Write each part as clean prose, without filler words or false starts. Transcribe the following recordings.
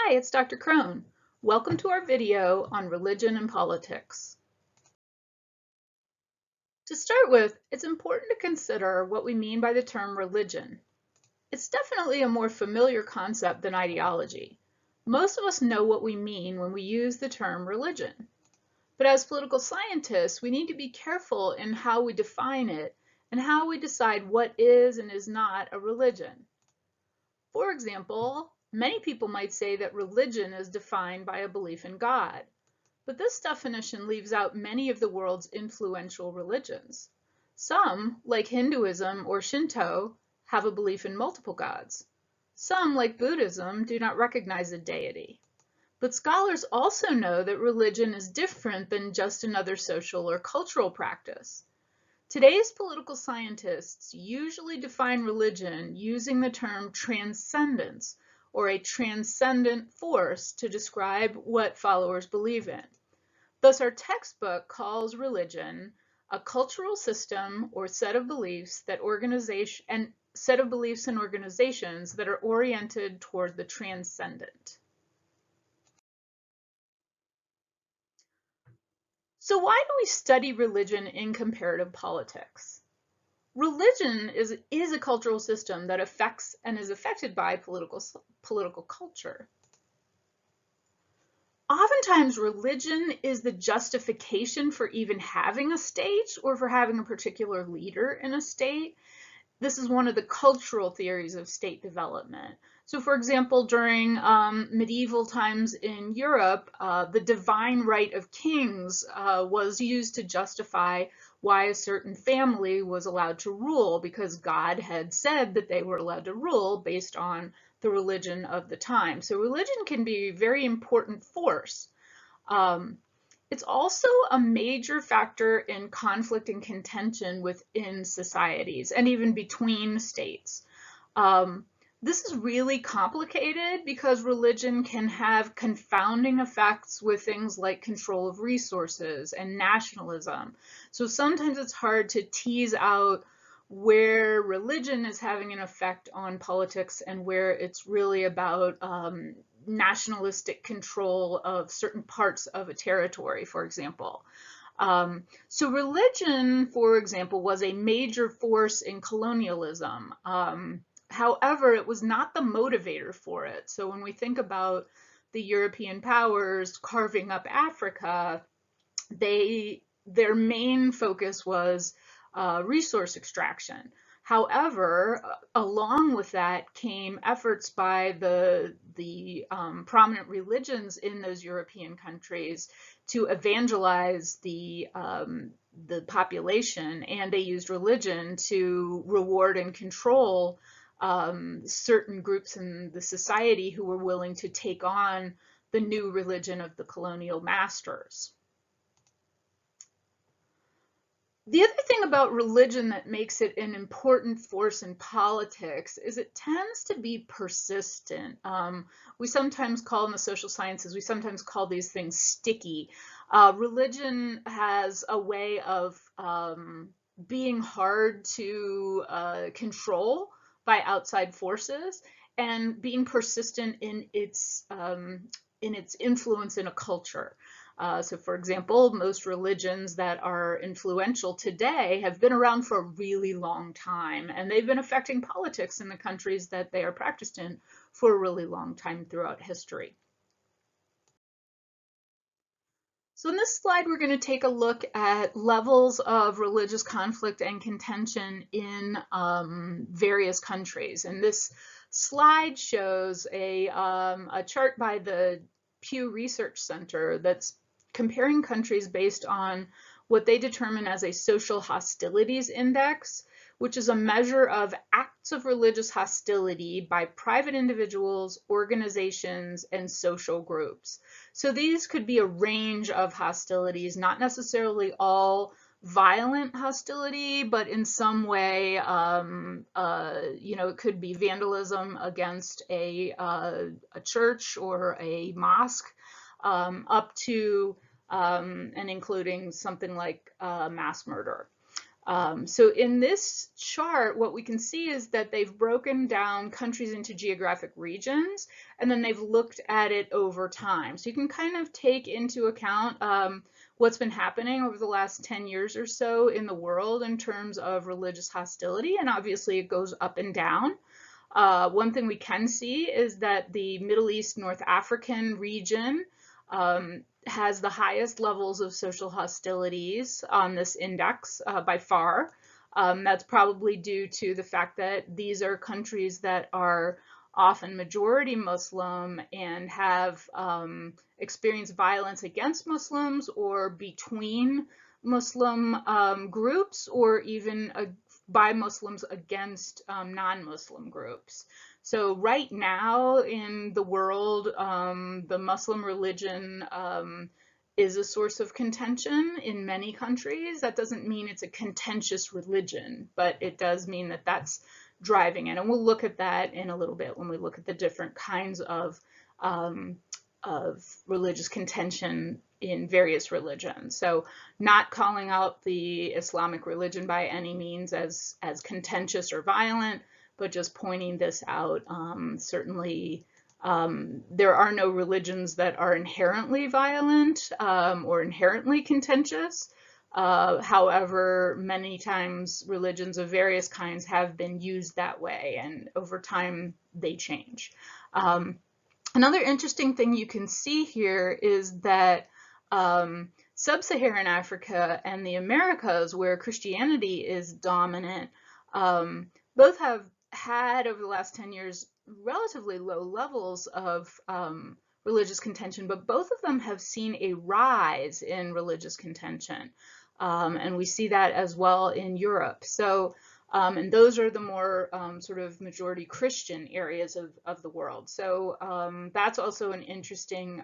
Hi, it's Dr. Crone. Welcome to our video on religion and politics. To start with, it's important to consider what we mean by the term religion. It's definitely a more familiar concept than ideology. Most of us know what we mean when we use the term religion. But as political scientists, we need to be careful in how we define it and how we decide what is and is not a religion. For example, many people might say that religion is defined by a belief in God, but this definition leaves out many of the world's influential religions. Some, like Hinduism or Shinto, have a belief in multiple gods. Some, like Buddhism, do not recognize a deity. But scholars also know that religion is different than just another social or cultural practice. Today's political scientists usually define religion using the term transcendence, or a transcendent force, to describe what followers believe in. Thus, our textbook calls religion a cultural system or set of beliefs and organizations that are oriented toward the transcendent. So why do we study religion in comparative politics? Religion is a cultural system that affects and is affected by political culture. Oftentimes, religion is the justification for even having a state or for having a particular leader in a state. This is one of the cultural theories of state development. So for example, during medieval times in Europe, the divine right of kings was used to justify why a certain family was allowed to rule, because God had said that they were allowed to rule based on the religion of the time. So religion can be a very important force. It's also a major factor in conflict and contention within societies and even between states. This is really complicated because religion can have confounding effects with things like control of resources and nationalism. So sometimes it's hard to tease out where religion is having an effect on politics and where it's really about nationalistic control of certain parts of a territory, for example. So religion, for example, was a major force in colonialism. However, it was not the motivator for it. So when we think about the European powers carving up Africa, their main focus was resource extraction. However, along with that came efforts by the prominent religions in those European countries to evangelize the population, and they used religion to reward and control certain groups in the society who were willing to take on the new religion of the colonial masters. The other thing about religion that makes it an important force in politics is it tends to be persistent. We sometimes call in the social sciences, we sometimes call these things sticky. Religion has a way of being hard to control by outside forces and being persistent in its influence in a culture. So for example, most religions that are influential today have been around for a really long time, and they've been affecting politics in the countries that they are practiced in for a really long time throughout history. So in this slide, we're going to take a look at levels of religious conflict and contention in various countries. And this slide shows a chart by the Pew Research Center that's comparing countries based on what they determine as a social hostilities index, which is a measure of acts of religious hostility by private individuals, organizations, and social groups. So these could be a range of hostilities, not necessarily all violent hostility, but in some way, it could be vandalism against a church or a mosque, up to and including something like mass murder. So in this chart, what we can see is that they've broken down countries into geographic regions, and then they've looked at it over time. So you can kind of take into account what's been happening over the last 10 years or so in the world in terms of religious hostility, and obviously it goes up and down. One thing we can see is that the Middle East North African region has the highest levels of social hostilities on this index by far. That's probably due to the fact that these are countries that are often majority Muslim and have experienced violence against Muslims or between Muslim groups, or even by Muslims against non-Muslim groups. So right now in the world, the Muslim religion is a source of contention in many countries. That doesn't mean it's a contentious religion, but it does mean that that's driving it. And we'll look at that in a little bit when we look at the different kinds of religious contention in various religions. So not calling out the Islamic religion by any means as contentious or violent, but just pointing this out. Certainly there are no religions that are inherently violent or inherently contentious. However, many times religions of various kinds have been used that way, and over time they change. Another interesting thing you can see here is that Sub-Saharan Africa and the Americas, where Christianity is dominant, both have had over the last 10 years relatively low levels of religious contention, but both of them have seen a rise in religious contention. And we see that as well in Europe. So, and those are the more sort of majority Christian areas of the world. So that's also an interesting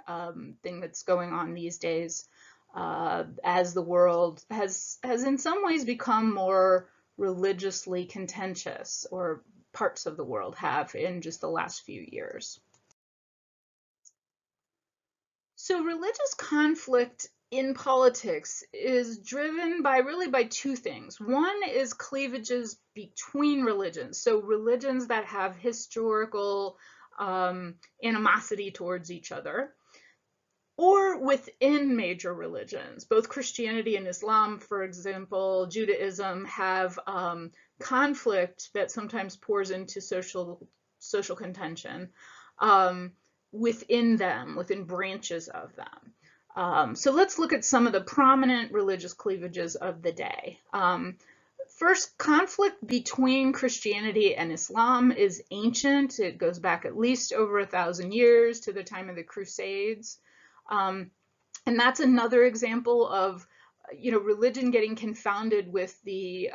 thing that's going on these days as the world has in some ways become more religiously contentious, or parts of the world have in just the last few years. So religious conflict in politics is driven by two things. One is cleavages between religions. So religions that have historical animosity towards each other, or within major religions. Both Christianity and Islam, for example, Judaism, have conflict that sometimes pours into social contention within them, within branches of them. So let's look at some of the prominent religious cleavages of the day. First, conflict between Christianity and Islam is ancient. It goes back at least over 1,000 years to the time of the Crusades. And that's another example of, religion getting confounded with the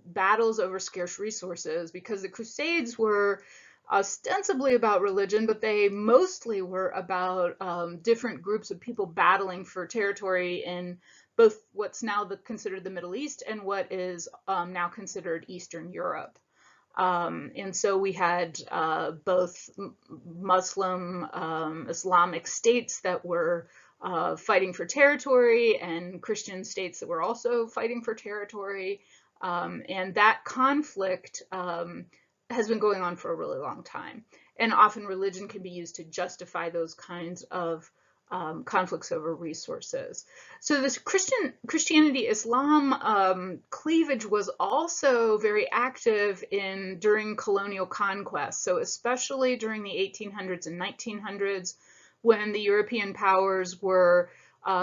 battles over scarce resources, because the Crusades were ostensibly about religion, but they mostly were about different groups of people battling for territory in both what's now considered the Middle East and what is now considered Eastern Europe. And so we had both Muslim Islamic states that were fighting for territory, and Christian states that were also fighting for territory. And that conflict has been going on for a really long time. And often religion can be used to justify those kinds of conflicts over resources. So this Christianity-Islam cleavage was also very active during colonial conquest. So especially during the 1800s and 1900s, when the European powers were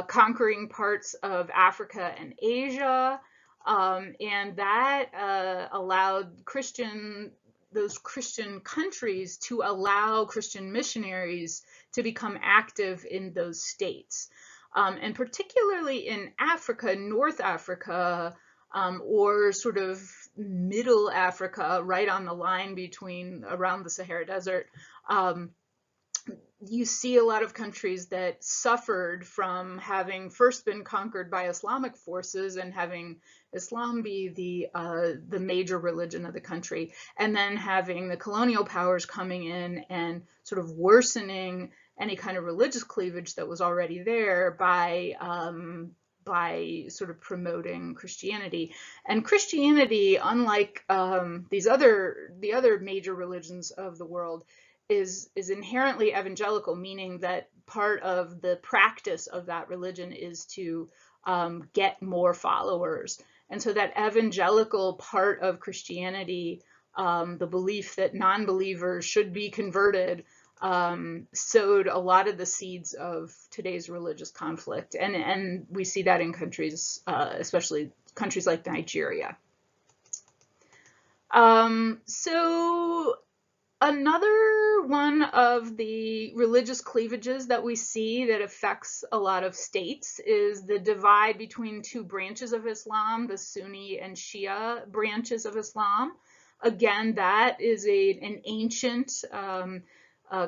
conquering parts of Africa and Asia, and that allowed those Christian countries to allow Christian missionaries to become active in those states. And particularly in Africa, North Africa, or sort of middle Africa, right on the line around the Sahara Desert, you see a lot of countries that suffered from having first been conquered by Islamic forces and having Islam be the major religion of the country, and then having the colonial powers coming in and sort of worsening any kind of religious cleavage that was already there by by sort of promoting Christianity. And Christianity, unlike the other major religions of the world, is inherently evangelical, meaning that part of the practice of that religion is to get more followers. And so that evangelical part of Christianity, the belief that non-believers should be converted, sowed a lot of the seeds of today's religious conflict. And we see that in countries, especially countries like Nigeria. So another one of the religious cleavages that we see that affects a lot of states is the divide between two branches of Islam, the Sunni and Shia branches of Islam. Again, that is an ancient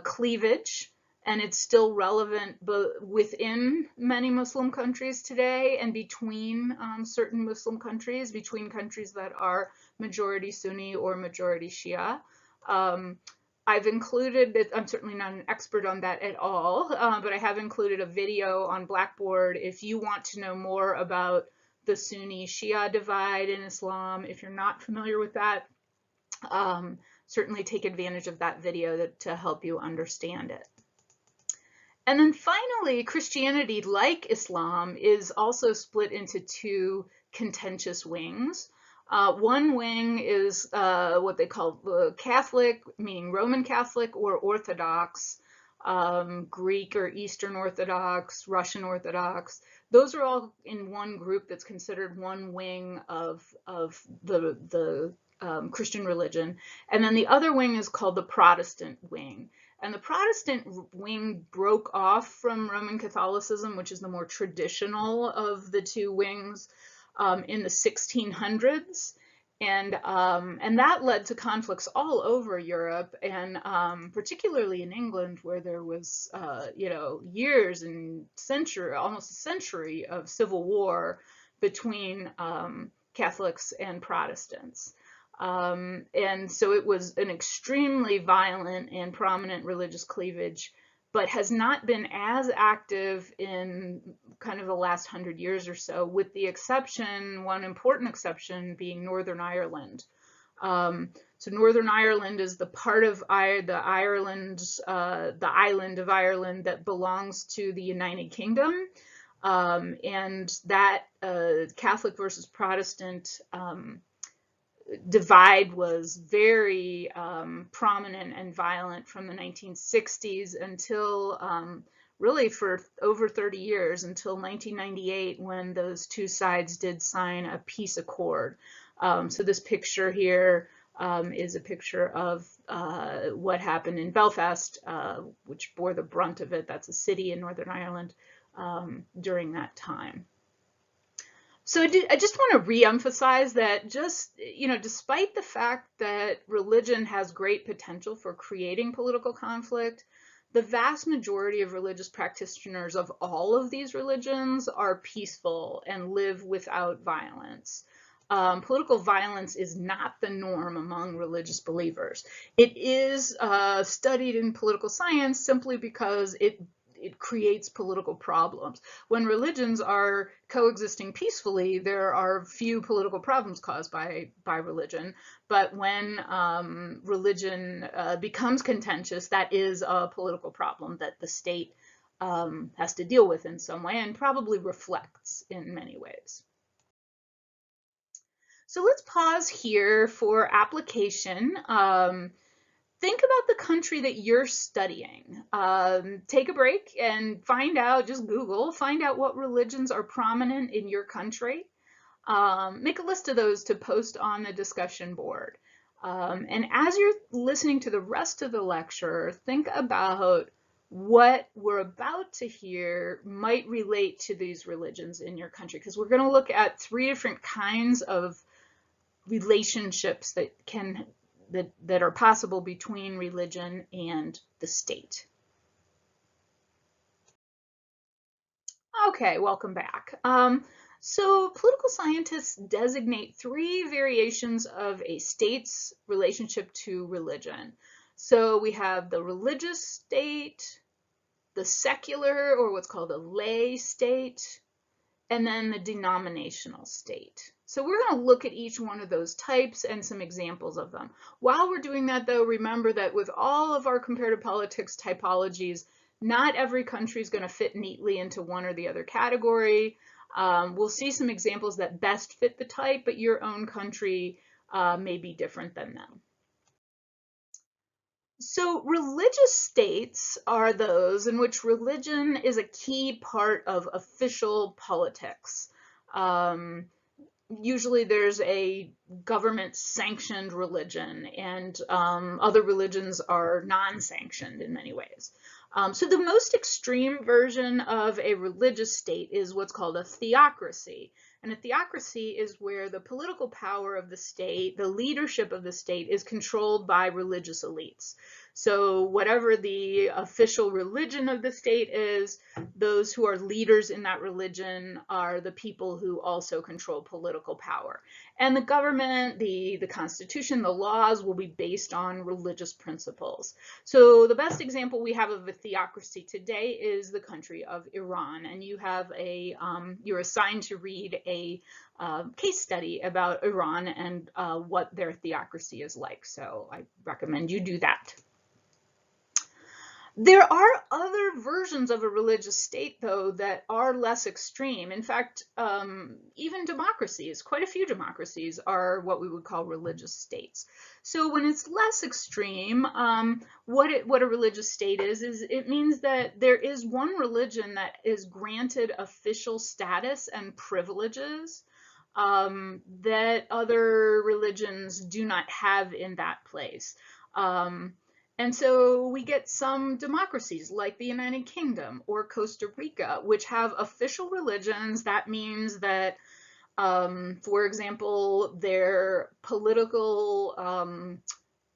cleavage, and it's still relevant within many Muslim countries today and between certain Muslim countries, between countries that are majority Sunni or majority Shia. I've included, I'm certainly not an expert on that at all, but I have included a video on Blackboard if you want to know more about the Sunni-Shia divide in Islam. If you're not familiar with that, certainly take advantage of that video to help you understand it. And then finally, Christianity, like Islam, is also split into two contentious wings. One wing is what they call Catholic, meaning Roman Catholic, or Orthodox, Greek or Eastern Orthodox, Russian Orthodox. Those are all in one group that's considered one wing of the Christian religion. And then the other wing is called the Protestant wing. And the Protestant wing broke off from Roman Catholicism, which is the more traditional of the two wings, in the 1600s. And that led to conflicts all over Europe, and particularly in England, where there was, years and almost a century of civil war between Catholics and Protestants. And so it was an extremely violent and prominent religious cleavage, but has not been as active in kind of the last 100 years or so, with the exception, one important exception, being Northern Ireland. So Northern Ireland is the part of the island of Ireland that belongs to the United Kingdom. And that Catholic versus Protestant divide was very prominent and violent from the 1960s until really for over 30 years, until 1998, when those two sides did sign a peace accord. So this picture here is a picture of what happened in Belfast, which bore the brunt of it. That's a city in Northern Ireland during that time. So I just want to re-emphasize that despite the fact that religion has great potential for creating political conflict, the vast majority of religious practitioners of all of these religions are peaceful and live without violence. Political violence is not the norm among religious believers. It is studied in political science simply because it creates political problems. When religions are coexisting peacefully, there are few political problems caused by religion. But when religion becomes contentious, that is a political problem that the state has to deal with in some way, and probably reflects in many ways. So let's pause here for application. Think about the country that you're studying. Take a break and find out, just Google, find out what religions are prominent in your country. Make a list of those to post on the discussion board. And as you're listening to the rest of the lecture, think about what we're about to hear might relate to these religions in your country, because we're going to look at 3 different kinds of relationships that are possible between religion and the state. Okay, welcome back. So political scientists designate 3 variations of a state's relationship to religion. So we have the religious state, the secular, or what's called a lay state, and then the denominational state. So we're going to look at each one of those types and some examples of them. While we're doing that, though, remember that with all of our comparative politics typologies, not every country is going to fit neatly into one or the other category. We'll see some examples that best fit the type, but your own country may be different than them. So religious states are those in which religion is a key part of official politics. Usually there's a government-sanctioned religion, and other religions are non-sanctioned in many ways. So the most extreme version of a religious state is what's called a theocracy. And a theocracy is where the political power of the state, the leadership of the state, is controlled by religious elites. So whatever the official religion of the state is, those who are leaders in that religion are the people who also control political power. And the government, the constitution, the laws will be based on religious principles. So the best example we have of a theocracy today is the country of Iran. And you have you're assigned to read a case study about Iran and what their theocracy is like. So I recommend you do that. There are other versions of a religious state, though, that are less extreme. In fact, even democracies, quite a few democracies are what we would call religious states. So when it's less extreme, what a religious state is it means that there is one religion that is granted official status and privileges that other religions do not have in that place. And so we get some democracies like the United Kingdom or Costa Rica, which have official religions. That means that, for example, their political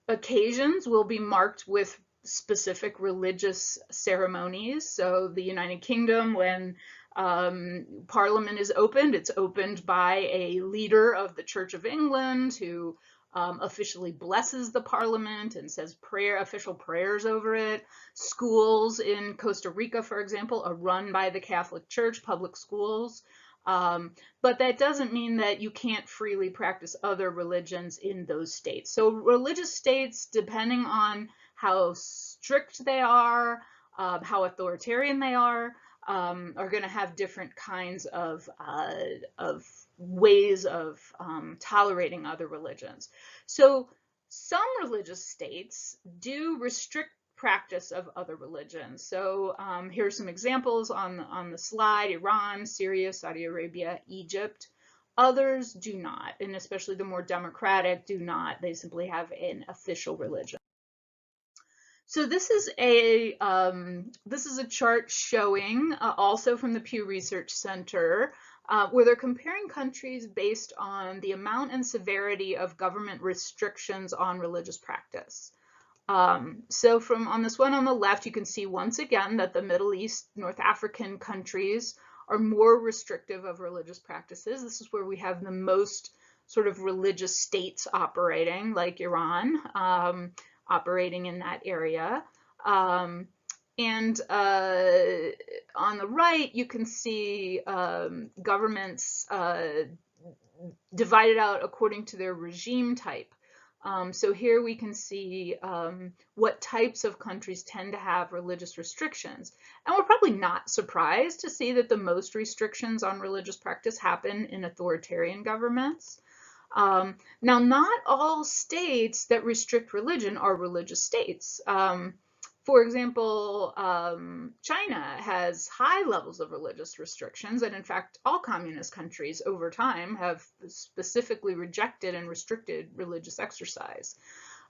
occasions will be marked with specific religious ceremonies. So the United Kingdom, when Parliament is opened, it's opened by a leader of the Church of England who officially blesses the Parliament and says official prayers over it. Schools in Costa Rica, for example, are run by the Catholic Church, public schools. But that doesn't mean that you can't freely practice other religions in those states. So religious states, depending on how strict they are, how authoritarian they are going to have different kinds of ways of tolerating other religions. So some religious states do restrict practice of other religions. So here's some examples on the slide: Iran, Syria, Saudi Arabia, Egypt. Others do not, and especially the more democratic do not. They simply have an official religion. So this is a chart showing also from the Pew Research Center where they're comparing countries based on the amount and severity of government restrictions on religious practice. So on this one on the left, you can see once again that the Middle East, North African countries are more restrictive of religious practices. This is where we have the most sort of religious states operating, like Iran, operating in that area. And on the right, you can see governments divided out according to their regime type. So here we can see what types of countries tend to have religious restrictions. And we're probably not surprised to see that the most restrictions on religious practice happen in authoritarian governments. Now, not all states that restrict religion are religious states. For example, China has high levels of religious restrictions, and in fact, all communist countries over time have specifically rejected and restricted religious exercise.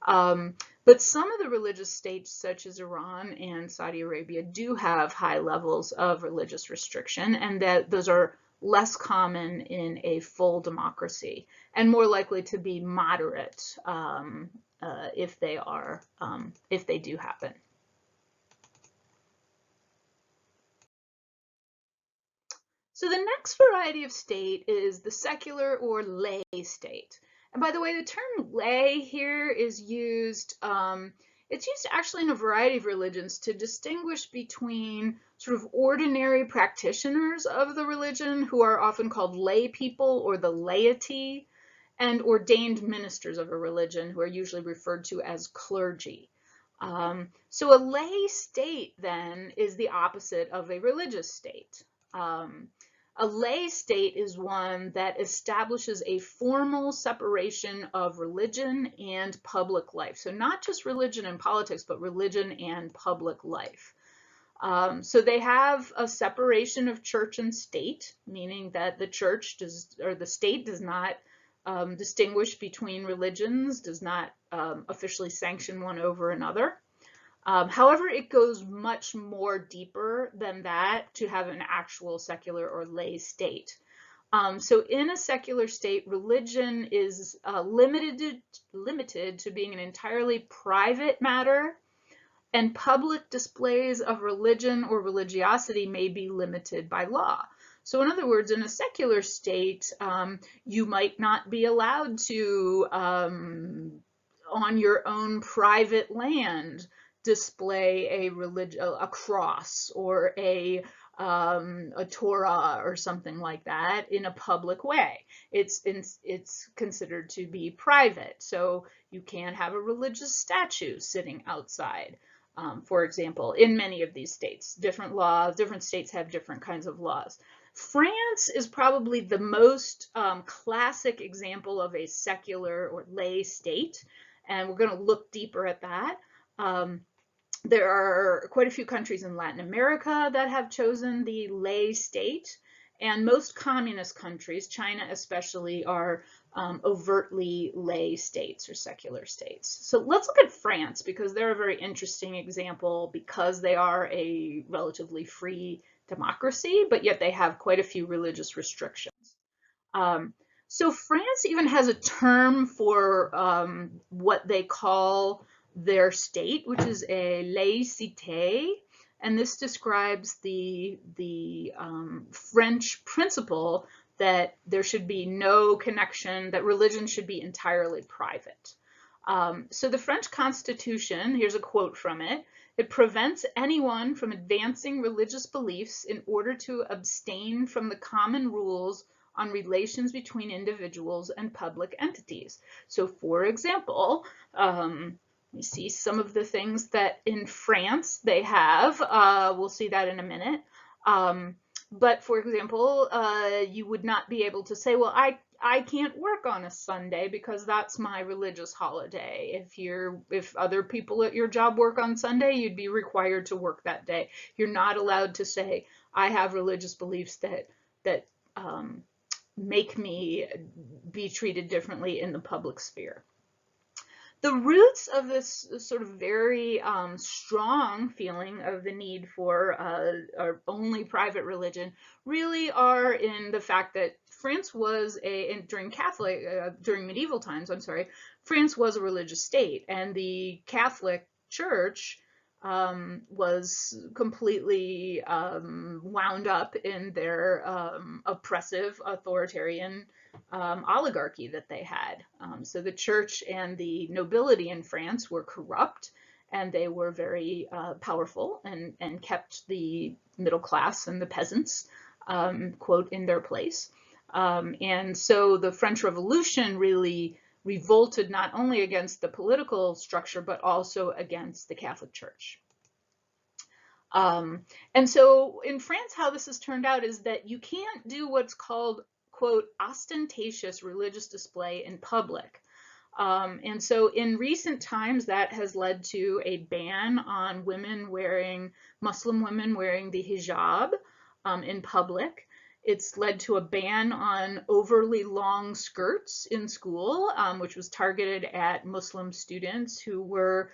But some of the religious states, such as Iran and Saudi Arabia, do have high levels of religious restriction, and that those are less common in a full democracy and more likely to be moderate if they do happen. So the next variety of state is the secular or lay state. And by the way, the term lay here is used, It's used actually in a variety of religions to distinguish between sort of ordinary practitioners of the religion, who are often called lay people or the laity, and ordained ministers of a religion, who are usually referred to as clergy. So a lay state then is the opposite of a religious state. A lay state is one that establishes a formal separation of religion and public life. So not just religion and politics, but religion and public life. So they have a separation of church and state, meaning that the church does, or the state does not distinguish between religions, does not officially sanction one over another. However, it goes much more deeper than that to have an actual secular or lay state. So in a secular state, religion is limited to being an entirely private matter, and public displays of religion or religiosity may be limited by law. So in other words, in a secular state, you might not be allowed to, on your own private land, display a cross or a Torah or something like that in a public way. It's considered to be private. So you can't have a religious statue sitting outside, for example, in many of these states. Different laws, different states have different kinds of laws. France is probably the most classic example of a secular or lay state, and we're going to look deeper at that. There are quite a few countries in Latin America that have chosen the lay state, and most communist countries, China especially, are overtly lay states or secular states. So let's look at France, because they're a very interesting example, because they are a relatively free democracy, but yet they have quite a few religious restrictions. So France even has a term for what they call their state, which is a laïcité, and this describes the French principle that there should be no connection, that religion should be entirely private. So the French Constitution, here's a quote from it: "It prevents anyone from advancing religious beliefs in order to abstain from the common rules on relations between individuals and public entities." So for example, we see some of the things that in France they have. We'll see that in a minute. But for example, you would not be able to say, well, I can't work on a Sunday because that's my religious holiday. If other people at your job work on Sunday, you'd be required to work that day. You're not allowed to say, I have religious beliefs that make me be treated differently in the public sphere. The roots of this sort of very strong feeling of the need for only private religion really are in the fact that France was during medieval times, France was a religious state, and the Catholic Church was completely wound up in their oppressive, authoritarian oligarchy that they had. So the church and the nobility in France were corrupt, and they were very powerful and kept the middle class and the peasants, quote, in their place. And so the French Revolution really revolted not only against the political structure, but also against the Catholic Church. And so in France, how this has turned out is that you can't do what's called, quote, ostentatious religious display in public. And so in recent times, that has led to a ban on Muslim women wearing the hijab in public. It's led to a ban on overly long skirts in school, which was targeted at Muslim students who were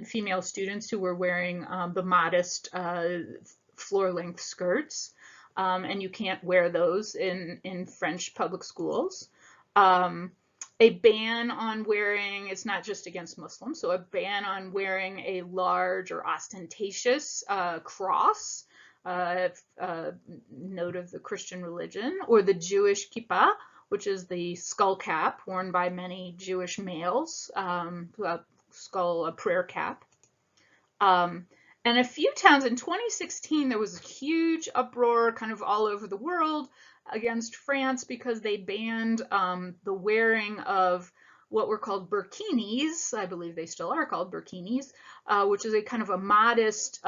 female students who were wearing the modest floor-length skirts. And you can't wear those in French public schools. A ban on wearing, it's not just against Muslims, so a ban on wearing a large or ostentatious cross, note of the Christian religion, or the Jewish kippah, which is the skull cap worn by many Jewish males, skull, a prayer cap. And a few towns in 2016, there was a huge uproar kind of all over the world against France because they banned the wearing of what were called burkinis. I believe they still are called burkinis, which is a kind of a modest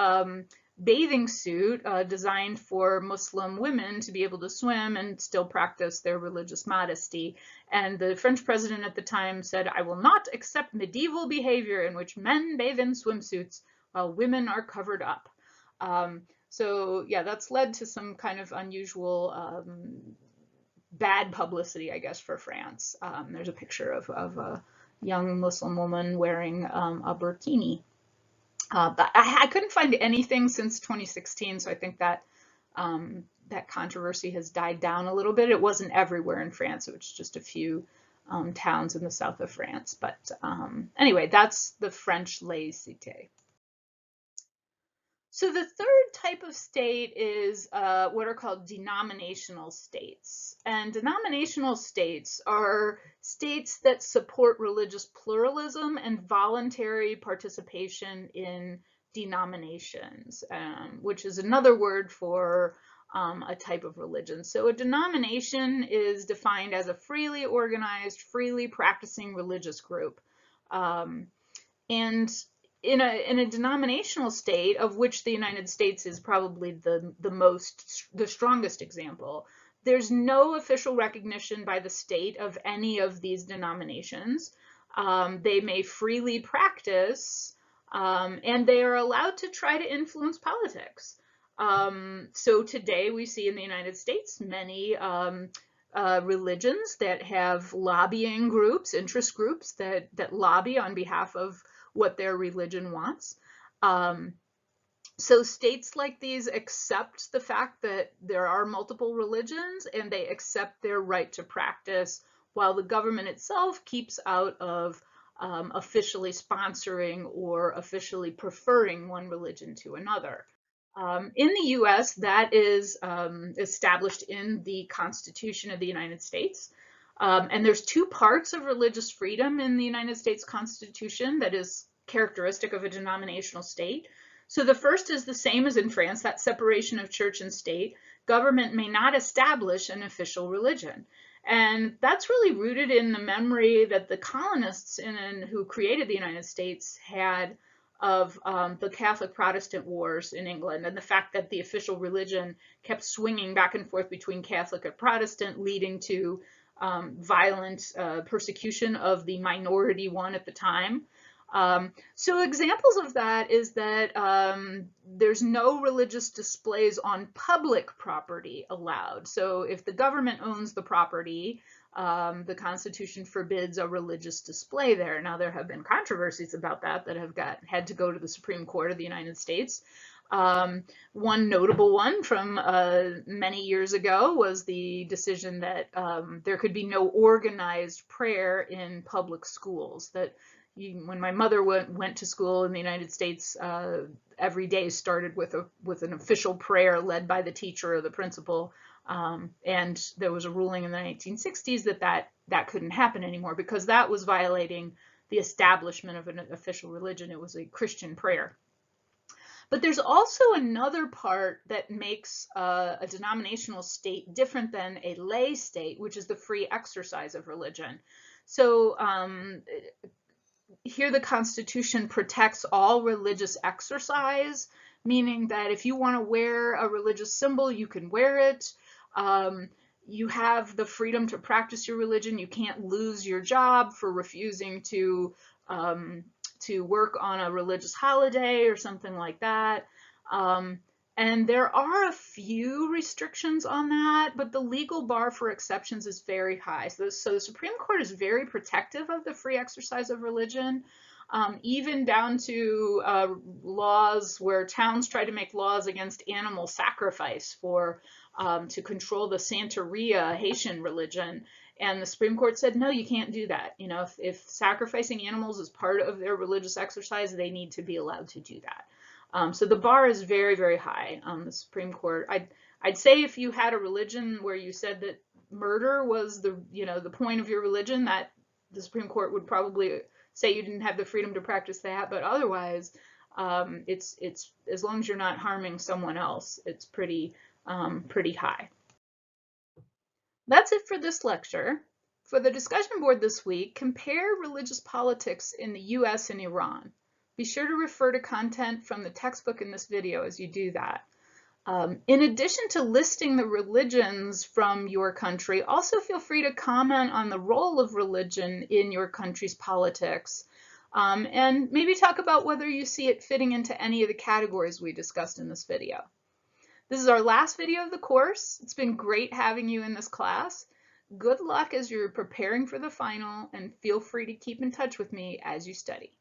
bathing suit designed for Muslim women to be able to swim and still practice their religious modesty. And the French president at the time said, "I will not accept medieval behavior in which men bathe in swimsuits while women are covered up." So yeah, that's led to some kind of unusual bad publicity, I guess, for France. There's a picture of a young Muslim woman wearing a burkini. But I couldn't find anything since 2016, so I think that that controversy has died down a little bit. It wasn't everywhere in France, it was just a few towns in the south of France. But anyway, that's the French laïcité. So the third type of state is what are called denominational states. And denominational states are states that support religious pluralism and voluntary participation in denominations, which is another word for a type of religion. So a denomination is defined as a freely organized, freely practicing religious group. And in a denominational state, of which the United States is probably the strongest example, there's no official recognition by the state of any of these denominations. They may freely practice, and they are allowed to try to influence politics. So today we see in the United States many religions that have lobbying groups, interest groups that lobby on behalf of what their religion wants. So states like these accept the fact that there are multiple religions, and they accept their right to practice, while the government itself keeps out of officially sponsoring or officially preferring one religion to another. In the US, that is established in the Constitution of the United States. And there's two parts of religious freedom in the United States Constitution that is characteristic of a denominational state. So the first is the same as in France, that separation of church and state. Government may not establish an official religion. And that's really rooted in the memory that the colonists who created the United States had of the Catholic Protestant wars in England, and the fact that the official religion kept swinging back and forth between Catholic and Protestant, leading to violent persecution of the minority one at the time. So examples of that is that there's no religious displays on public property allowed. So if the government owns the property, the Constitution forbids a religious display there. Now, there have been controversies about that have had to go to the Supreme Court of the United States. One notable one from many years ago was the decision that there could be no organized prayer in public schools. That when my mother went to school in the United States, every day started with an official prayer led by the teacher or the principal. And there was a ruling in the 1960s that couldn't happen anymore because that was violating the establishment of an official religion. It was a Christian prayer. But there's also another part that makes a denominational state different than a lay state, which is the free exercise of religion. So here the Constitution protects all religious exercise, meaning that if you want to wear a religious symbol, you can wear it. You have the freedom to practice your religion. You can't lose your job for refusing to work on a religious holiday or something like that. And there are a few restrictions on that, but the legal bar for exceptions is very high. So the Supreme Court is very protective of the free exercise of religion, even down to laws where towns try to make laws against animal sacrifice to control the Santeria Haitian religion. And the Supreme Court said, no, you can't do that. You know, if sacrificing animals is part of their religious exercise, they need to be allowed to do that. So the bar is very, very high on the Supreme Court. I'd say if you had a religion where you said that murder was the point of your religion, that the Supreme Court would probably say you didn't have the freedom to practice that, but otherwise, it's as long as you're not harming someone else, it's pretty high. That's it for this lecture. For the discussion board this week, compare religious politics in the US and Iran. Be sure to refer to content from the textbook in this video as you do that. In addition to listing the religions from your country, also feel free to comment on the role of religion in your country's politics, and maybe talk about whether you see it fitting into any of the categories we discussed in this video. This is our last video of the course. It's been great having you in this class. Good luck as you're preparing for the final, and feel free to keep in touch with me as you study.